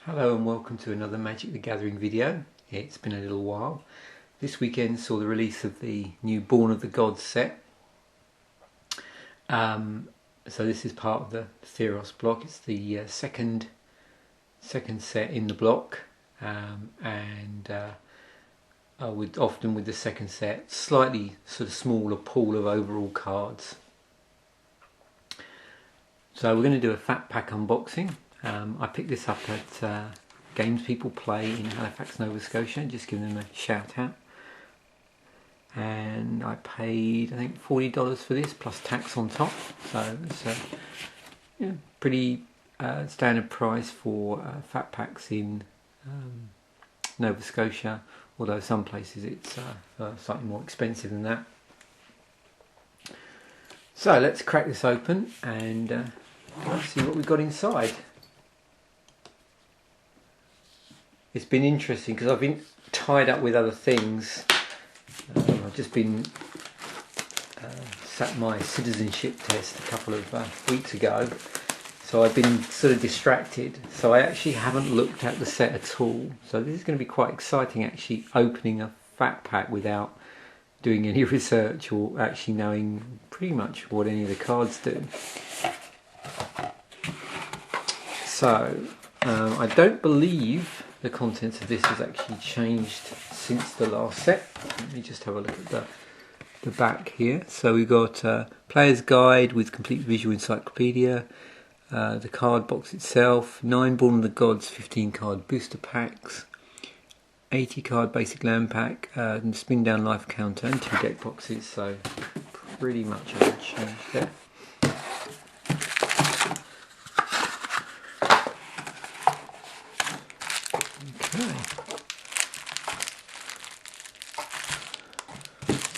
Hello and welcome to another Magic the Gathering video. It's been a little while. This weekend saw the release of the new Born of the Gods set. So this is part of the Theros block. It's the second set in the block, often with the second set, slightly sort of smaller pool of overall cards. So we're going to do a fat pack unboxing. I picked this up at Games People Play in Halifax, Nova Scotia, just giving them a shout out. And I paid, I think, $40 for this plus tax on top. So it's a pretty standard price for fat packs in Nova Scotia, although some places it's slightly more expensive than that. So let's crack this open and see what we've got inside. It's been interesting because I've been tied up with other things. I've just been sat my citizenship test a couple of weeks ago, so I've been sort of distracted. So I actually haven't looked at the set at all. So this is going to be quite exciting, actually opening a fat pack without doing any research or actually knowing pretty much what any of the cards do. So I don't believe the contents of this has actually changed since the last set. Let me just have a look at the back here. So we've got Player's Guide with complete visual encyclopedia, the card box itself, 9 Born of the Gods 15 card booster packs, 80 card basic land pack, spin down life counter and 2 deck boxes, so pretty much hasn't changed there.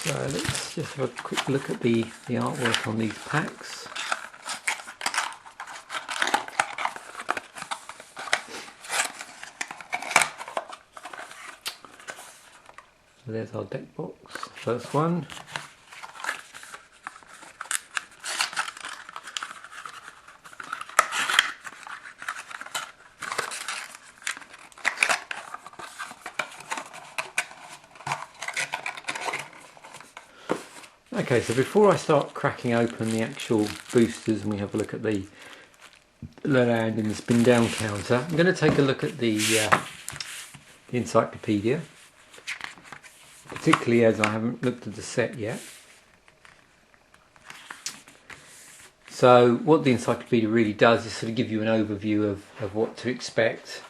So let's just have a quick look at the artwork on these packs. So there's our deck box, first one. Okay, so before I start cracking open the actual boosters and we have a look at the land and the spin down counter, I'm going to take a look at the encyclopedia, particularly as I haven't looked at the set yet. So what the encyclopedia really does is sort of give you an overview of what to expect.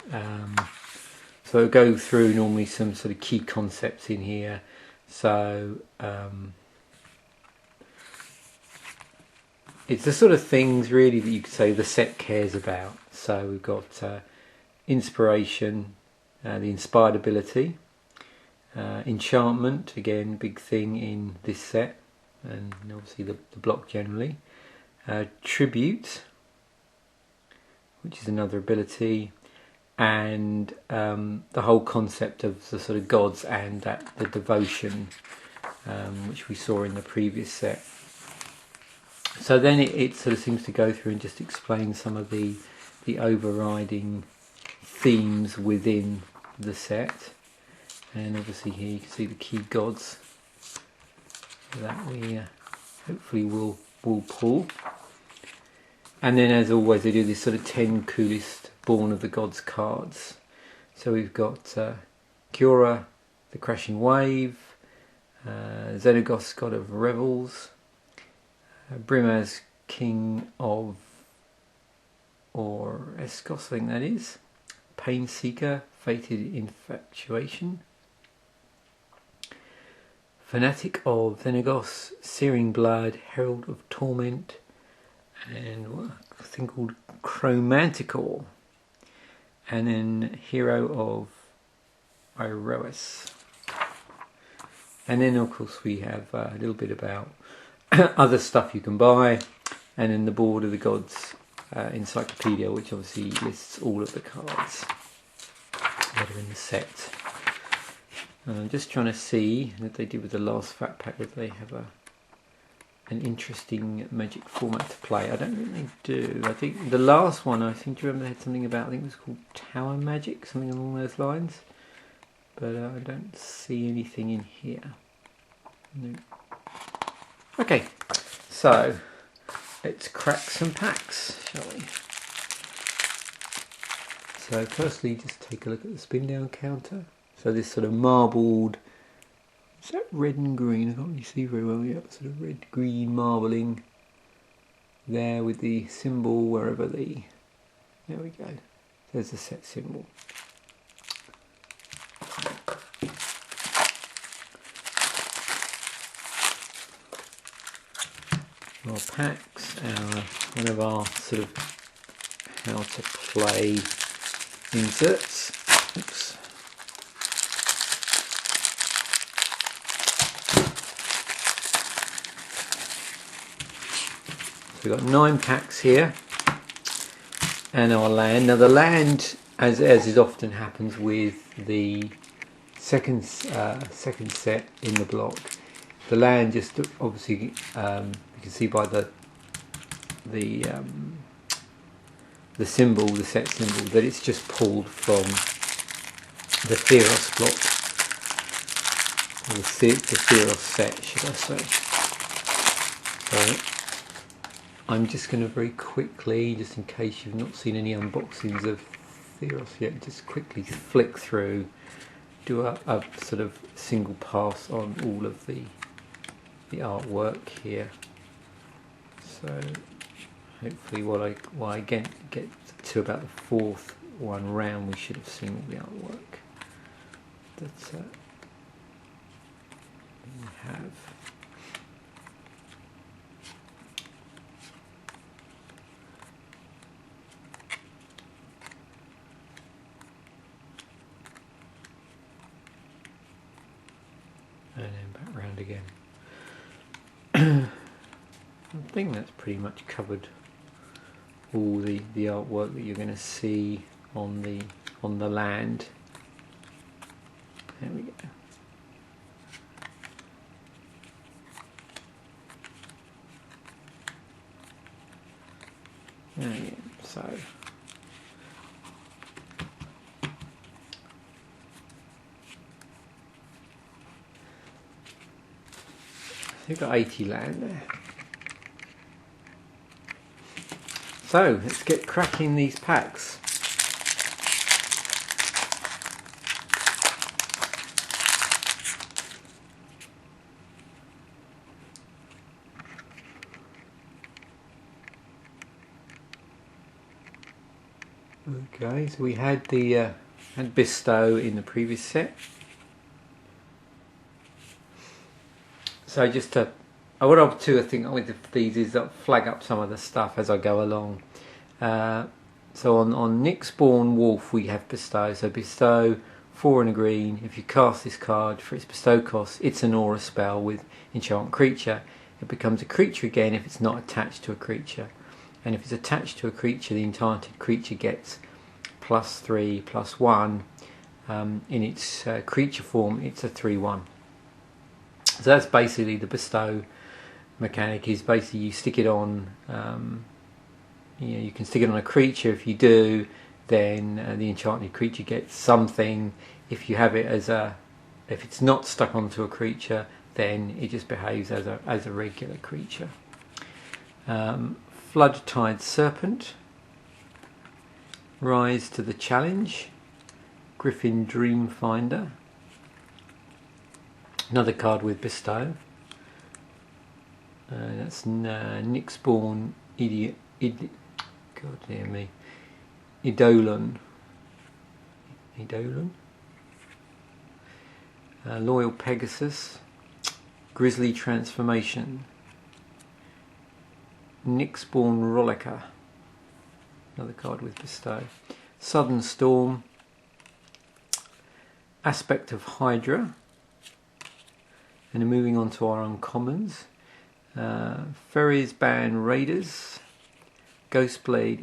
So it'll go through normally some sort of key concepts in here. So it's the sort of things really that you could say the set cares about. So we've got inspiration, the inspired ability, enchantment, again big thing in this set, and obviously the block generally, tribute, which is another ability, and the whole concept of the sort of gods and the devotion, which we saw in the previous set. So then it sort of seems to go through and just explain some of the overriding themes within the set. And obviously here you can see the key gods that we hopefully will pull. And then as always they do this sort of 10 coolest Born of the Gods cards. So we've got Kiora, the Crashing Wave, Xenagos, God of Revels, Brimaz, King of Eskos, I think that is, Pain Seeker, Fated Infatuation, Fanatic of Xenagos, Searing Blood, Herald of Torment, and a thing called Chromanticore, and then Hero of Iroas. And then of course we have a little bit about other stuff you can buy, and then the Born of the Gods encyclopedia, which obviously lists all of the cards that are in the set. I'm just trying to see that they did with the last fat pack, that they have an interesting magic format to play. I don't think they do. I think the last one, I seem to remember they had something about, I think it was called Tower Magic, something along those lines. But I don't see anything in here. No. Okay, so let's crack some packs, shall we? So firstly, just take a look at the spin down counter. So this sort of marbled, is that red and green? I can't really see very well. Yeah, sort of red green marbling there with the symbol wherever the, there we go. There's the set symbol. Our packs, one of our sort of how to play inserts. Oops. So we've got 9 packs here, and our land. Now the land, as is often happens with the second set in the block, the land just obviously you can see by the symbol, the set symbol, that it's just pulled from the Theros block, or the Theros set, should I say. So I'm just going to very quickly, just in case you've not seen any unboxings of Theros yet, just quickly flick through, do a sort of single pass on all of the artwork here. So hopefully while I get to about the 4th one round, we should have seen all the artwork that we have. And then back round again. I think that's pretty much covered all the artwork that you're going to see on the land. There we go. There we go. So you've got 80 land there. So let's get cracking these packs. Okay, so we had the had Bestow in the previous set. So just to, what I'll do, I think, with these is I'll flag up some of the stuff as I go along. So on Nyxborn Wolf we have Bestow. So Bestow, 4 and a green. If you cast this card for its Bestow cost, it's an aura spell with enchant creature. It becomes a creature again if it's not attached to a creature. And if it's attached to a creature, the enchanted creature gets +3/+1. In its creature form, it's a 3/1. So that's basically the Bestow mechanic. Is basically you stick it on. You can stick it on a creature. If you do, then the enchanted creature gets something. If you have it as if it's not stuck onto a creature, then it just behaves as a regular creature. Floodtide Serpent, Rise to the Challenge, Griffin Dreamfinder, another card with Bestow. That's Nyxborn God dear me, Eidolon. Loyal Pegasus, Grizzly Transformation, Nyxborn Rollicker, another card with Bestow, Sudden Storm, Aspect of Hydra, and then moving on to our uncommons, Ferry's Band Raiders, Ghostblade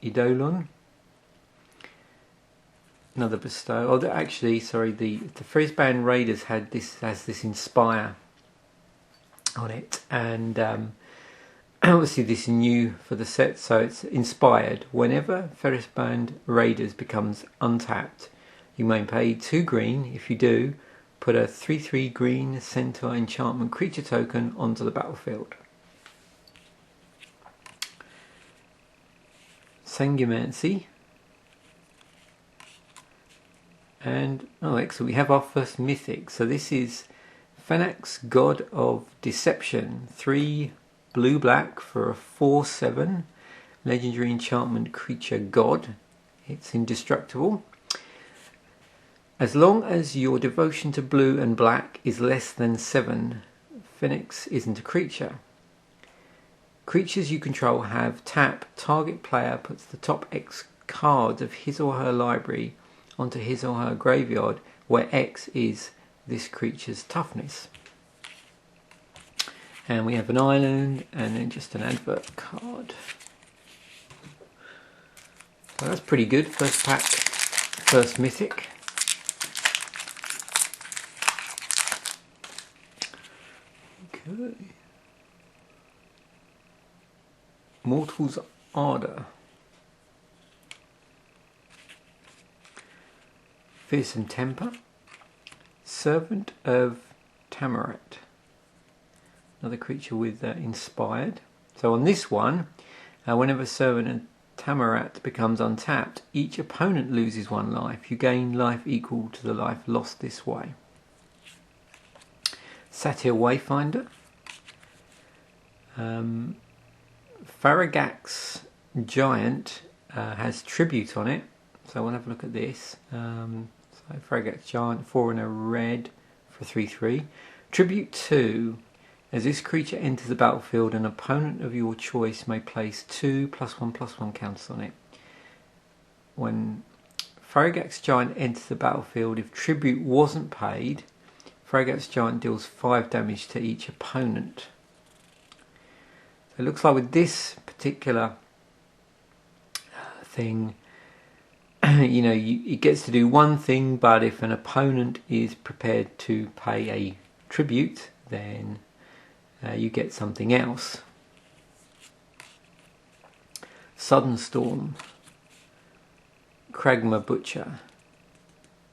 Eidolon, another Bestow. Oh, actually, sorry, the Ferry's Band Raiders has this Inspire on it, and obviously this is new for the set, so it's inspired. Whenever Ferris Band Raiders becomes untapped, you may pay 2 green. If you do, put a 3/3 green centaur enchantment creature token onto the battlefield. Sanguimancy. And oh, excellent, we have our first mythic. So this is Phoenix, God of Deception. 3 blue-black for a 4/7 legendary enchantment creature god. It's indestructible. As long as your devotion to blue and black is less than 7, Phoenix isn't a creature. Creatures you control have tap. Target player puts the top X cards of his or her library onto his or her graveyard, where X is this creature's toughness. And we have an island and then just an advert card. So that's pretty good. First pack, first mythic. Okay. Mortal's Ardour. Fearsome Temper. Servant of Tamarat. Another creature with inspired. So on this one, whenever Servant of Tamarat becomes untapped, each opponent loses 1 life. You gain life equal to the life lost this way. Satyr Wayfinder. Farragax Giant has tribute on it, so I want to have a look at this. So Farragax Giant, 4 and a red for 3/3. Tribute 2. As this creature enters the battlefield, an opponent of your choice may place 2 +1/+1 counters on it. When Farragax Giant enters the battlefield, if tribute wasn't paid, Farragax Giant deals 5 damage to each opponent. So it looks like with this particular thing, it gets to do one thing, but if an opponent is prepared to pay a tribute, then you get something else. Sudden Storm. Kragma Butcher.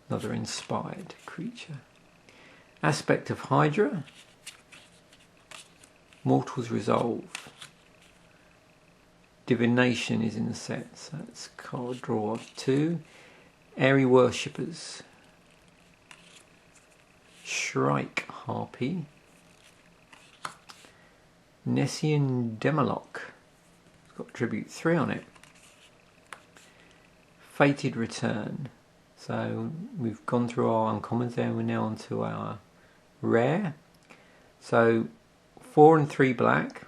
Another inspired creature. Aspect of Hydra. Mortal's Resolve. Divination is in the set, so that's card draw of 2. Airy Worshippers. Shrike Harpy. Nessian Demoloch. It's got tribute 3 on it. Fated Return. So we've gone through our uncommons there, and we're now on to our rare. So 4 and 3 black.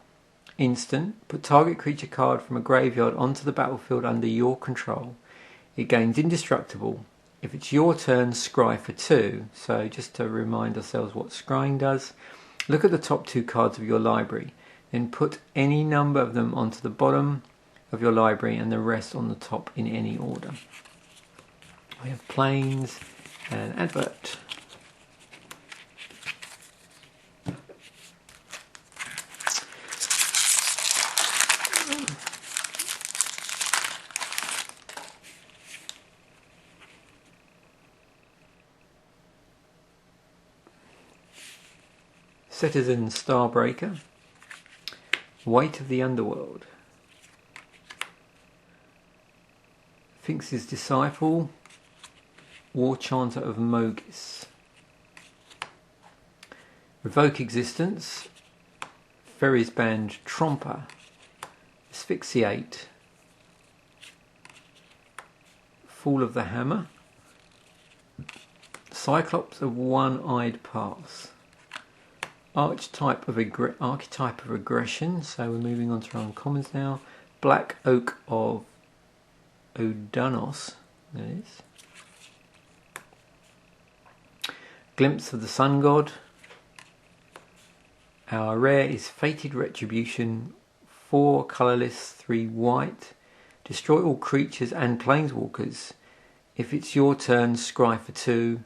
Instant. Put target creature card from a graveyard onto the battlefield under your control. It gains indestructible. If it's your turn, scry for 2. So just to remind ourselves what scrying does, look at the top 2 cards of your library. Then put any number of them onto the bottom of your library and the rest on the top in any order. We have Plains and Advert. Citizen Starbreaker. Weight of the Underworld. Finks's Disciple. War Chanter of Mogis. Revoke Existence. Ferris Band Tromper. Asphyxiate. Fall of the Hammer. Cyclops of One-Eyed Pass. Archetype of Aggression, so we're moving on to our uncommons now. Black Oak of Odanos, there it is. Glimpse of the Sun God. Our rare is Fated Retribution, 4 colourless, 3 white. Destroy all creatures and planeswalkers. If it's your turn, scry for 2.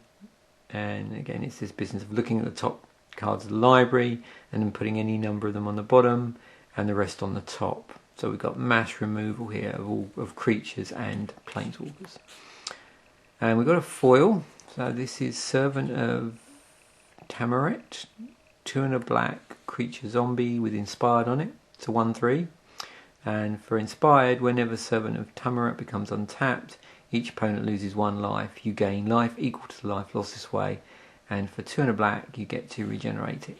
And again, it's this business of looking at the top cards of the library, and then putting any number of them on the bottom and the rest on the top. So we've got mass removal here of creatures and planeswalkers. And we've got a foil. So this is Servant of Tamaret, 2 and a black creature zombie with inspired on it. It's a 1/3. And for inspired, whenever Servant of Tamaret becomes untapped, each opponent loses 1 life. You gain life equal to the life lost this way. And for 2 and a black, you get to regenerate it.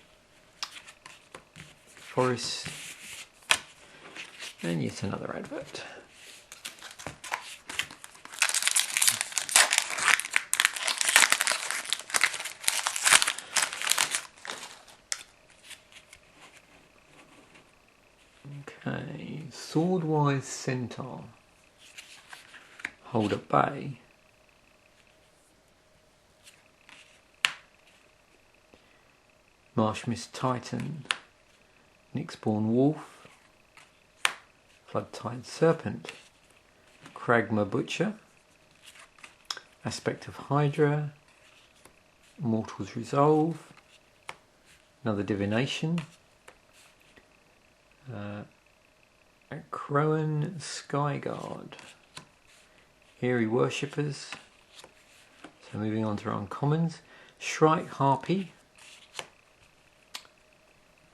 Forest. And yet another advert. Okay, Swordwise Centaur. Hold at bay. Marshmist Titan. Nyxborn Wolf. Floodtide Serpent. Kragma Butcher. Aspect of Hydra. Mortal's Resolve. Another Divination. Crowan Skyguard. Eerie Worshippers. So moving on to our uncommons. Shrike Harpy.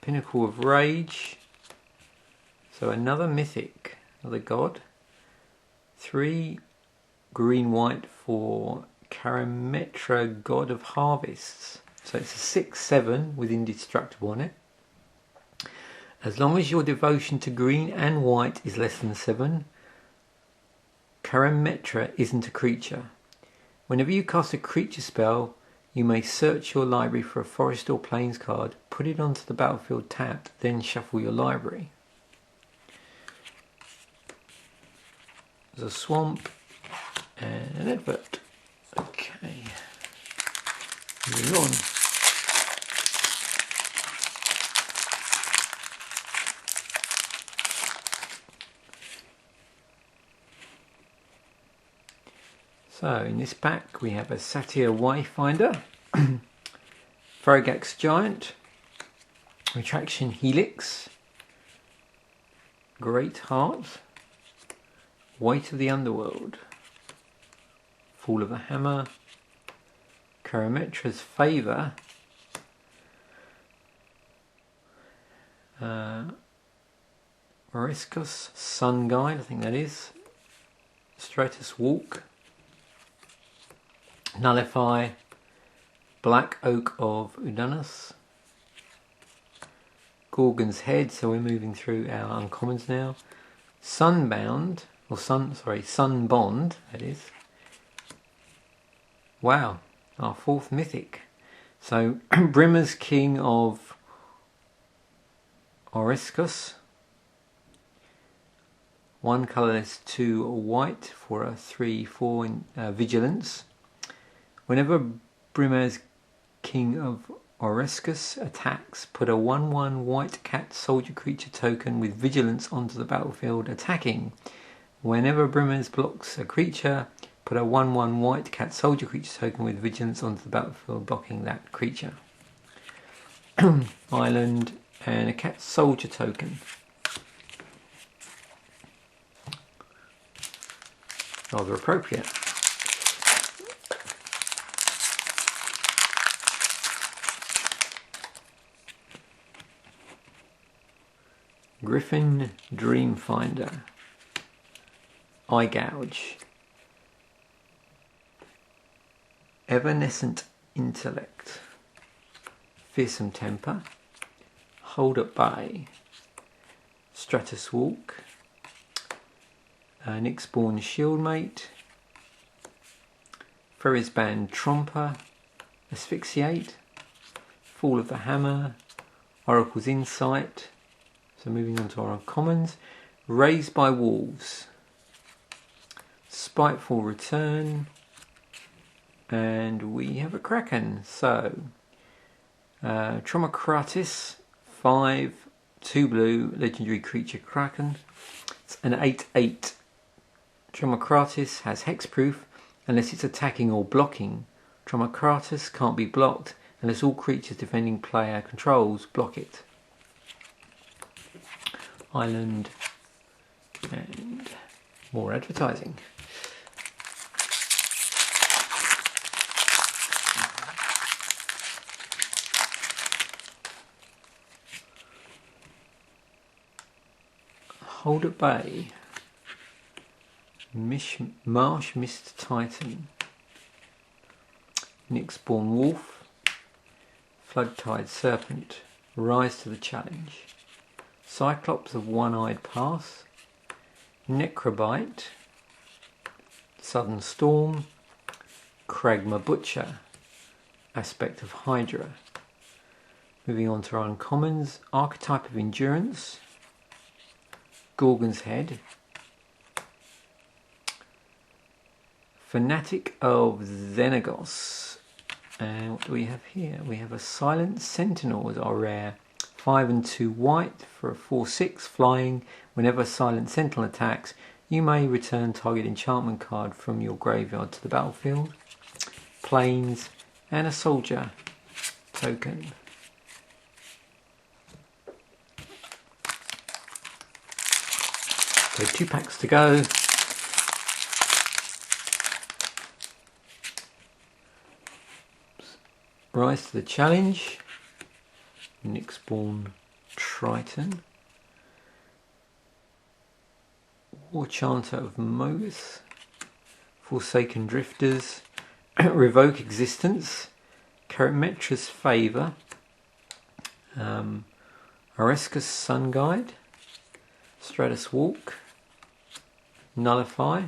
Pinnacle of Rage. So another mythic, another god. 3 green-white for Karametra, God of Harvests. So it's a 6/7 with indestructible on it. As long as your devotion to green and white is less than 7, Karametra isn't a creature. Whenever you cast a creature spell, you may search your library for a forest or plains card, put it onto the battlefield tapped, then shuffle your library. There's a swamp and an advert. Okay, moving on. So in this pack we have a Satyr Wayfinder, Faragax Giant, Retraction Helix, Great Heart, Weight of the Underworld, Fall of the Hammer, Karametra's Favour, Moriscos Sun Guide, I think that is, Stratus Walk, Nullify, Black Oak of Udanus, Gorgon's Head, so we're moving through our uncommons now. Sunbound, or Sunbond, that is. Wow, our 4th mythic. So Brimmer's King of Oriscus. 1 colourless, 2 white for a 3/4 vigilance. Whenever Brimmer's King of Oriscus attacks, put a 1/1 white cat soldier creature token with vigilance onto the battlefield attacking. Whenever Brimmer's blocks a creature, put a 1/1 white cat soldier creature token with vigilance onto the battlefield blocking that creature. Island and a cat soldier token. Rather appropriate. Griffin Dreamfinder, Eye Gouge, Evanescent Intellect, Fearsome Temper, Hold at Bay, Stratus Walk, Nyxborn Shieldmate, Ferrisband Tromper, Asphyxiate, Fall of the Hammer, Oracle's Insight. So moving on to our commons, Raised by Wolves, Spiteful Return, and we have a Kraken. So Tromocratis, 5, 2 blue, legendary creature Kraken. It's an 8/8. Tromocratis has hexproof unless it's attacking or blocking. Tromocratis can't be blocked unless all creatures defending player controls block it. Island and more advertising. Hold at Bay, Marsh Mist Titan, Nyxborn Wolf, Floodtide Serpent, Rise to the Challenge, Cyclops of One-Eyed Pass, Necrobite, Southern Storm, Kragma Butcher, Aspect of Hydra. Moving on to our uncommons, Archetype of Endurance, Gorgon's Head, Fanatic of Xenagos, and what do we have here? We have a Silent Sentinel as our rare, 5 and 2 white for a 4/6 flying. Whenever Silent Sentinel attacks, you may return target enchantment card from your graveyard to the battlefield. Plains and a soldier token. So 2 packs to go. Rise to the Challenge, Nyxborn Triton, War Chanter of Mogus, Forsaken Drifters, Revoke Existence, Karametra's Favour, Oresca's Sun Guide, Stratus Walk, Nullify,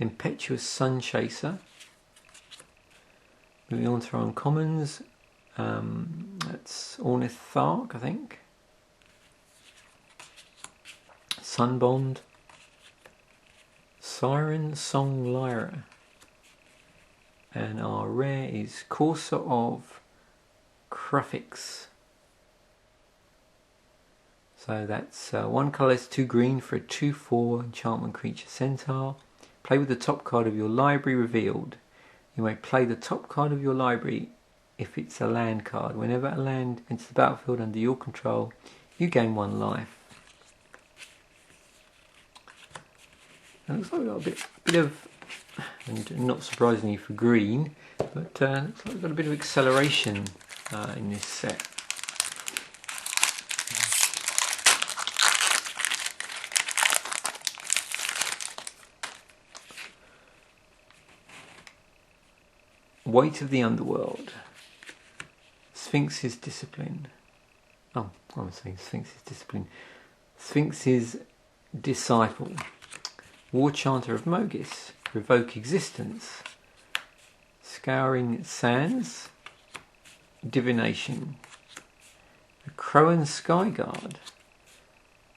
Impetuous Sun Chaser. Moving on to our uncommons, that's Ornith Thark, I think, Sunbond, Siren Song Lyra, and our rare is Courser of Cruffix. So that's 1 colourless, 2 green for a 2/4 enchantment creature centaur. Play with the top card of your library revealed. You may play the top card of your library if it's a land card. Whenever a land enters the battlefield under your control, you gain 1 life. And it looks like we've got a bit of, and not surprisingly for green, but looks like we've got a bit of acceleration in this set. Weight of the Underworld, Sphinx's Discipline. Oh, what am I saying? Sphinx's Discipline. Sphinx's Disciple, War Chanter of Mogus, Revoke Existence, Scouring Sands, Divination, the Crowan Skyguard,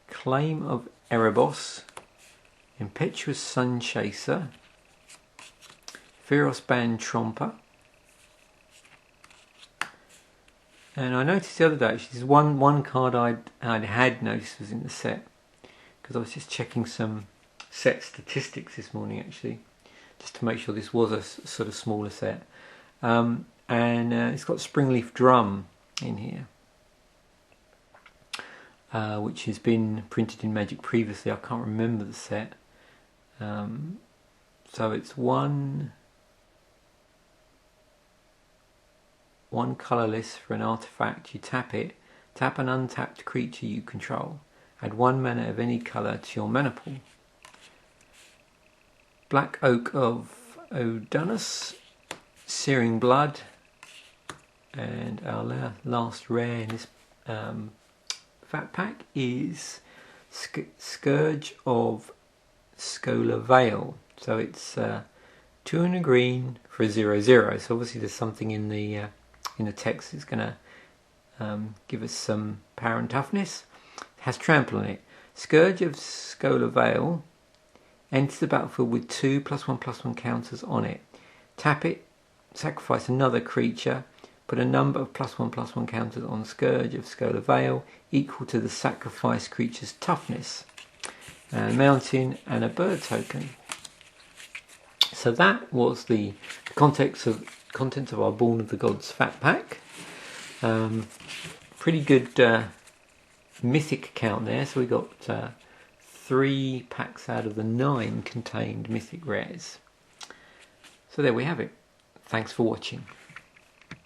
Claim of Erebos, Impetuous Sun Chaser, Feros Band Tromper. And I noticed the other day, actually, there's one card I'd had noticed was in the set, because I was just checking some set statistics this morning, actually, just to make sure this was a sort of smaller set. And it's got Springleaf Drum in here, which has been printed in Magic previously. I can't remember the set. So it's one colourless for an artifact. You tap it, tap an untapped creature you control, add 1 mana of any colour to your mana pool. Black Oak of Odunus, Searing Blood, and our last rare in this fat pack is Scourge of Scholar Vale. So it's 2 and a green for a 0/0. So obviously there's something in the text that's going to give us some power and toughness. It has trample on it. Scourge of Scholar Vale enters the battlefield with 2 +1/+1 counters on it. Tap it, sacrifice another creature, put a number of +1/+1 counters on Scourge of Scholar Vale equal to the sacrificed creature's toughness. A mountain and a bird token. So that was the context of contents of our Born of the Gods Fat Pack. Pretty good mythic count there, so we got 3 packs out of the 9 contained mythic rares. So there we have it. Thanks for watching.